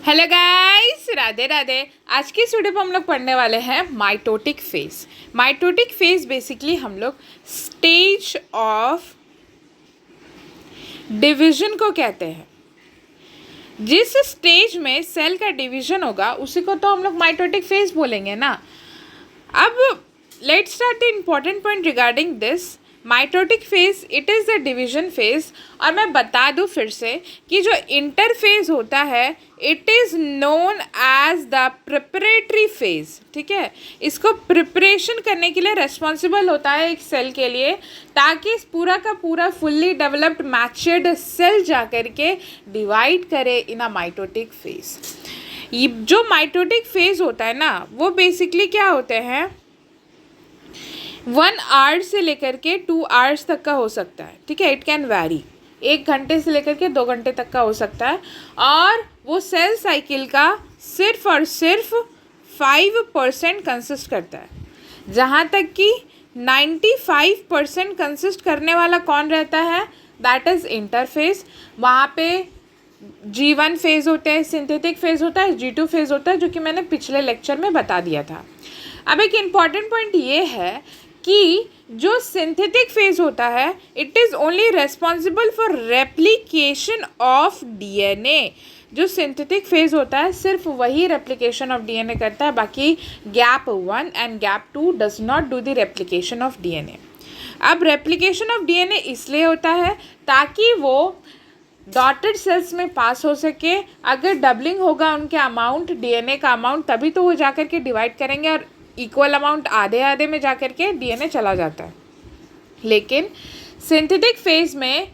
Hello guys, Radhe Radhe. आज की इस वीडियो पर हम लोग पढ़ने वाले हैं mitotic phase. Mitotic phase basically हम लोग स्टेज ऑफ डिवीजन को कहते हैं। जिस स्टेज में सेल का डिवीजन होगा उसी को तो हम लोग माइटोटिक फेज बोलेंगे ना। अब let's start the important point regarding this mitotic phase. It is the division phase. और मैं बता दूं फिर से कि जो इंटरफेज होता है it is known as the preparatory phase. ठीक है, इसको प्रिपरेशन करने के लिए रेस्पॉन्सिबल होता है एक सेल के लिए, ताकि इस पूरा का पूरा फुल्ली डेवलप्ड मैच्योर्ड सेल जा कर के डिवाइड करे इन अ माइटोटिक फेज। ये जो माइटोटिक फेज होता है ना वो बेसिकली क्या होते हैं, 1 आवर से लेकर के 2 आवर्स तक का हो सकता है। ठीक है, इट कैन वैरी। 1 घंटे से लेकर के 2 घंटे तक का हो सकता है। और वो सेल साइकिल का सिर्फ और सिर्फ 5% कंसिस्ट करता है। जहाँ तक कि 95% कंसिस्ट करने वाला कौन रहता है, दैट इज़ इंटरफेज। वहाँ पे G1 फेज होता है, सिंथेटिक फेज होता है, G2 फेज होता है, जो कि मैंने पिछले लेक्चर में बता दिया था। अब एक इम्पॉर्टेंट पॉइंट ये है कि जो सिंथेटिक फेज होता है it is only responsible for replication of DNA. जो सिंथेटिक फेज होता है सिर्फ वही रेप्लिकेशन ऑफ डीएनए करता है, बाकी gap 1 and gap 2 does not do the replication of DNA. अब रेप्लिकेशन ऑफ डीएनए इसलिए होता है ताकि वो डॉटेड सेल्स में पास हो सके। अगर डबलिंग होगा उनके अमाउंट, डीएनए का अमाउंट, तभी तो वो जाकर के डिवाइड करेंगे और इक्वल अमाउंट आधे आधे में जाकर के डीएनए चला जाता है। लेकिन सिंथेटिक फेज में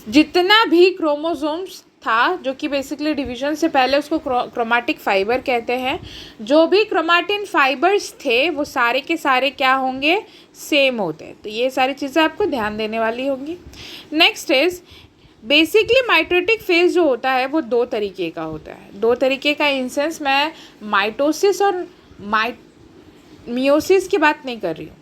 जितना भी क्रोमोसोम्स था, जो कि बेसिकली डिवीजन से पहले उसको क्रोमैटिक फाइबर कहते हैं, जो भी क्रोमैटिन फाइबर्स थे वो सारे के सारे क्या होंगे, सेम होते हैं। तो ये सारी चीज़ें आपको ध्यान देने वाली होंगी। Next is basically mitotic phase जो होता है वो 2 तरीके का होता है। 2 तरीके का इन सेंस मैं माइटोसिस और मियोसिस की बात नहीं कर रही हूँ।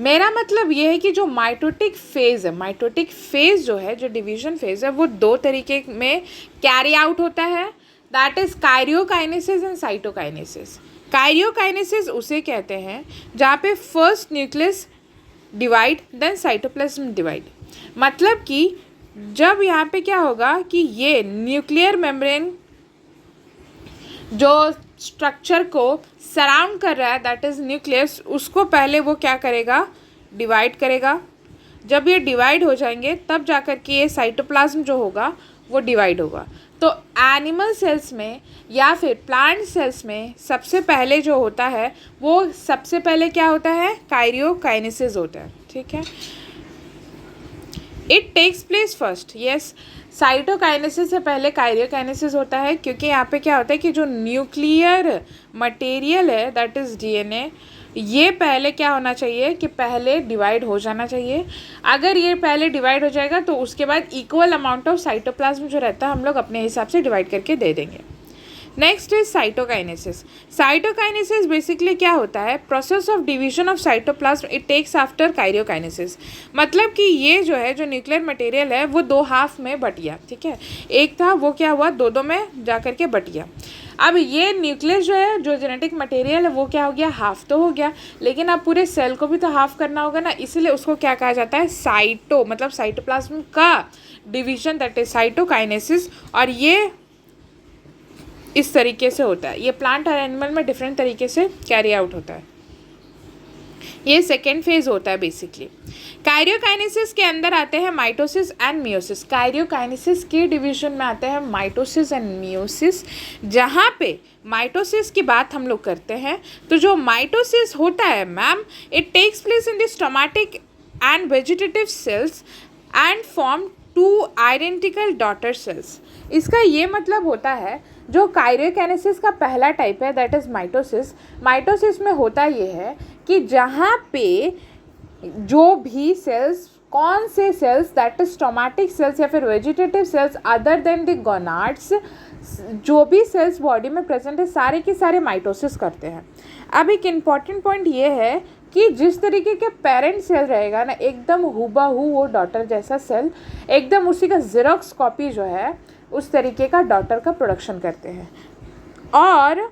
मेरा मतलब ये है कि जो माइटोटिक फेज़ है, माइटोटिक फेज़ जो है, जो डिवीजन फेज़ है, वो 2 तरीके में कैरी आउट होता है। That is karyokinesis and cytokinesis. Karyokinesis उसे कहते हैं जहाँ पे first nucleus divide then cytoplasm divide. मतलब कि जब यहाँ पे क्या होगा कि ये न्यूक्लियर मेम्ब्रेन जो स्ट्रक्चर को सराउंड कर रहा है दैट इज़ न्यूक्लियस, उसको पहले वो क्या करेगा, डिवाइड करेगा। जब ये डिवाइड हो जाएंगे तब जाकर के ये साइटोप्लाज्म जो होगा वो डिवाइड होगा। तो एनिमल सेल्स में या फिर प्लांट सेल्स में सबसे पहले जो होता है वो सबसे पहले क्या होता है, काइरियोकाइनेसिस होता है। ठीक है, it takes place first. Yes, cytokinesis से पहले काइरियोकाइनेसिस होता है, क्योंकि यहाँ पे क्या होता है कि जो न्यूक्लियर मटेरियल है दैट इज़ डीएनए, ये पहले क्या होना चाहिए कि पहले डिवाइड हो जाना चाहिए। अगर ये पहले डिवाइड हो जाएगा तो उसके बाद इक्वल अमाउंट ऑफ साइटोप्लाज्म जो रहता है हम लोग अपने हिसाब से डिवाइड करके दे देंगे। Next is cytokinesis. Cytokinesis basically क्या होता है, process of division of cytoplasm it takes after karyokinesis. मतलब कि ये जो है, जो न्यूक्लियर मटेरियल है वो 2 हाफ में बट गया। ठीक है, एक था वो क्या हुआ, 2 में जा कर के बट गया। अब ये न्यूक्लियस जो है, जो जेनेटिक मटेरियल है, वो क्या हो गया, हाफ तो हो गया, लेकिन अब पूरे सेल को भी तो हाफ करना होगा ना, इसीलिए उसको क्या कहा जाता है, साइटो, मतलब साइटोप्लाज्म का डिवीजन दैट इज साइटोकाइनेसिस। और ये इस तरीके से होता है। ये प्लांट और एनिमल में डिफरेंट तरीके से कैरी आउट होता है। ये सेकेंड फेज होता है बेसिकली। काइरियोकाइनेसिस के अंदर आते हैं माइटोसिस एंड मियोसिस। काइरियोकाइनेसिस के डिवीजन में आते हैं माइटोसिस एंड मियोसिस। जहाँ पे माइटोसिस की बात हम लोग करते हैं तो जो माइटोसिस होता है ma'am, it takes place in the somatic and vegetative cells and form 2 identical daughter cells. इसका ये मतलब होता है, जो काइरियोकाइनेसिस का पहला टाइप है दैट इज़ माइटोसिस। माइटोसिस में होता ये है कि जहाँ पे जो भी सेल्स, कौन से सेल्स, दैट इज स्टोमैटिक सेल्स या फिर vegetative cells other than the gonads, जो भी सेल्स बॉडी में प्रेजेंट है सारे के सारे माइटोसिस करते हैं। अब एक इम्पॉर्टेंट पॉइंट ये है कि जिस तरीके के पेरेंट सेल रहेगा ना, एकदम हूबहू वो डॉटर जैसा सेल, एकदम उसी का जेरोक्स कॉपी जो है उस तरीके का डॉटर का प्रोडक्शन करते हैं। और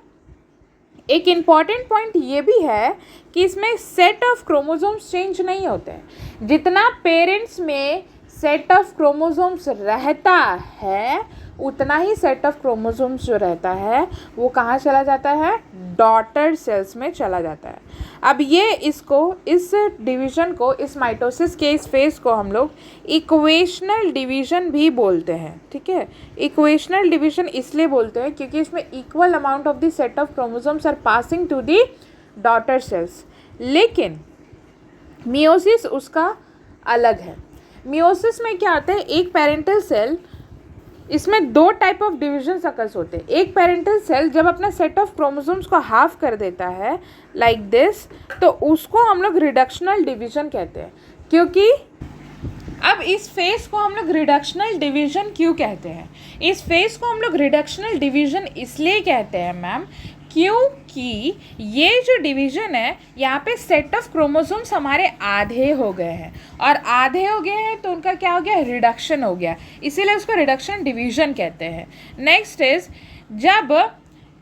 एक इम्पॉर्टेंट पॉइंट ये भी है कि इसमें सेट ऑफ क्रोमोसोम्स चेंज नहीं होते हैं। जितना पेरेंट्स में सेट ऑफ क्रोमोसोम्स रहता है उतना ही सेट ऑफ क्रोमोसोम्स जो रहता है वो कहाँ चला जाता है, डॉटर सेल्स में चला जाता है। अब ये इस डिवीज़न को, इस माइटोसिस के इस फेज को हम लोग इक्वेशनल डिवीज़न भी बोलते हैं। ठीक है, इक्वेशनल डिवीज़न इसलिए बोलते हैं क्योंकि इसमें equal amount of the set of chromosomes are passing to the daughter cells. लेकिन मियोसिस उसका अलग है। मियोसिस में क्या होता है, एक पेरेंटल सेल, इसमें दो टाइप ऑफ डिविजन सकस होते हैं। एक पेरेंटल सेल जब अपना सेट ऑफ क्रोमोसोम्स को हाफ कर देता है लाइक दिस, तो उसको हम लोग रिडक्शनल डिवीजन कहते हैं। क्योंकि अब इस फेज को हम लोग रिडक्शनल डिवीजन क्यों कहते हैं? इस फेज को हम लोग रिडक्शनल डिवीजन इसलिए कहते हैं मैम क्योंकि ये जो डिवीज़न है यहाँ पे सेट ऑफ क्रोमोसोम्स हमारे आधे हो गए हैं, और आधे हो गए हैं तो उनका क्या हो गया, रिडक्शन हो गया, इसीलिए उसको रिडक्शन डिवीज़न कहते हैं। नेक्स्ट इज, जब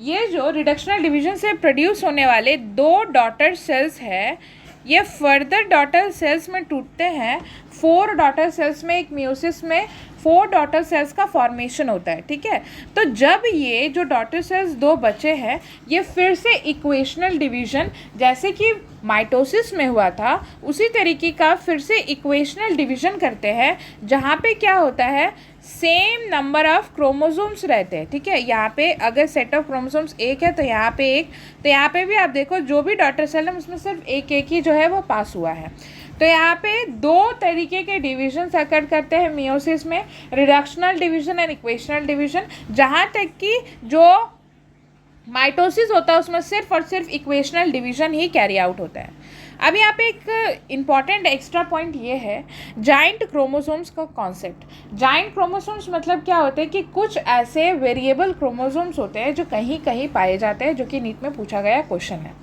ये जो रिडक्शनल डिवीज़न से प्रोड्यूस होने वाले दो डॉटर सेल्स है ये फर्दर डॉटर सेल्स में टूटते हैं। 4 डॉटर सेल्स में, एक मियोसिस में 4 डॉटर सेल्स का फॉर्मेशन होता है। ठीक है, तो जब ये जो डॉटर सेल्स दो बचे हैं ये फिर से इक्वेशनल डिवीज़न, जैसे कि माइटोसिस में हुआ था उसी तरीके का फिर से इक्वेशनल डिवीज़न करते हैं, जहाँ पे क्या होता है, सेम नंबर ऑफ क्रोमोसोम्स रहते हैं। ठीक है, यहाँ पे अगर सेट ऑफ क्रोमोसोम्स 1 है तो यहाँ पे 1, तो यहाँ पे भी आप देखो जो भी डॉटर सेल है उसमें सिर्फ एक ही जो है वो पास हुआ है। तो यहाँ पे 2 तरीके के डिवीजन अकर करते हैं मियोसिस में, reductional division and equational division. जहाँ तक कि जो माइटोसिस होता है उसमें सिर्फ और सिर्फ इक्वेशनल डिवीजन ही कैरी आउट होता है। अब यहाँ पे एक इम्पॉर्टेंट एक्स्ट्रा पॉइंट ये है जाइंट क्रोमोसोम्स का कॉन्सेप्ट। जाइंट क्रोमोसोम्स मतलब क्या होते हैं कि कुछ ऐसे वेरिएबल क्रोमोसोम्स होते हैं जो कहीं कहीं पाए जाते हैं, जो कि नीट में पूछा गया क्वेश्चन है।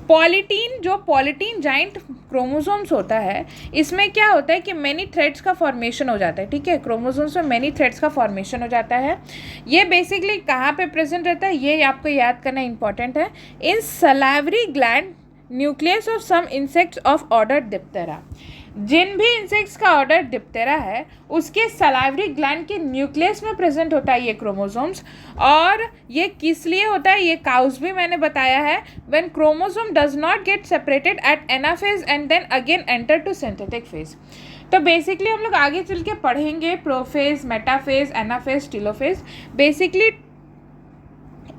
पॉलीटीन जाइंट क्रोमोसोम्स होता है, इसमें क्या होता है कि मेनी थ्रेड्स का फॉर्मेशन हो जाता है। ठीक है, क्रोमोसोम्स में मेनी थ्रेड्स का फॉर्मेशन हो जाता है। ये बेसिकली कहाँ पे प्रेजेंट रहता है ये आपको याद करना इंपॉर्टेंट है। In salivary gland nucleus of some insects of order Diptera. जिन भी इंसेक्ट्स का ऑर्डर डिप्टेरा है उसके सलाइवरी ग्लैंड के न्यूक्लियस में प्रेजेंट होता है ये क्रोमोसोम्स। और ये किस लिए होता है, ये काउस भी मैंने बताया है। When chromosome does not get separated at anaphase and then again enter to synthetic phase. तो बेसिकली हम लोग आगे चल के पढ़ेंगे prophase, metaphase, anaphase, telophase. Basically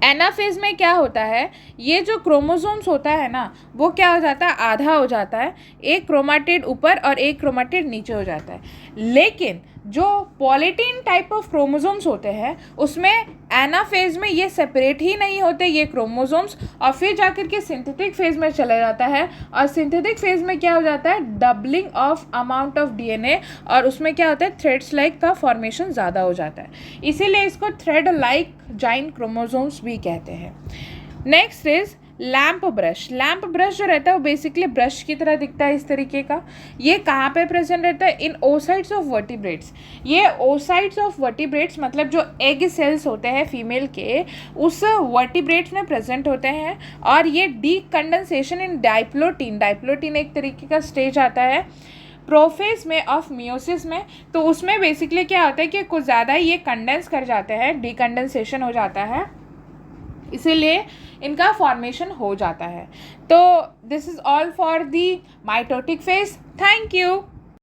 anaphase में क्या होता है, ये जो क्रोमोसोम्स होता है ना वो क्या हो जाता है, आधा हो जाता है, एक क्रोमाटिड ऊपर और एक क्रोमाटिड नीचे हो जाता है। लेकिन जो पॉलीटीन टाइप ऑफ क्रोमोसोम्स होते हैं उसमें एनाफेज में ये सेपरेट ही नहीं होते ये क्रोमोसोम्स, और फिर जाकर के सिंथेटिक फेज में चला जाता है। और सिंथेटिक फेज में क्या हो जाता है, doubling of amount of DNA, और उसमें क्या होता है, थ्रेड्स लाइक का फॉर्मेशन ज़्यादा हो जाता है, इसीलिए इसको थ्रेड लाइक जाइंट क्रोमोसोम्स भी कहते हैं। Next is lamp brush. Lamp brush जो रहता है वो बेसिकली ब्रश की तरह दिखता है इस तरीके का। ये कहाँ पे प्रेजेंट रहता है, इन ओसाइट्स ऑफ वर्टिब्रेट्स। ये ओसाइट्स ऑफ वर्टिब्रेट्स मतलब जो एग सेल्स होते हैं फीमेल के, उस वर्टिब्रेट्स में प्रेजेंट होते हैं। और ये डीकंडेंसेशन इन डाइप्लोटीन एक तरीके का स्टेज आता है प्रोफेज में ऑफ मियोसिस में। तो उसमें बेसिकली क्या होता है कि कुछ ज़्यादा ये कंडेंस कर जाते हैं, डीकंडेंसेशन हो जाता है, इसीलिए इनका फॉर्मेशन हो जाता है। तो this is all for the mitotic phase. Thank you.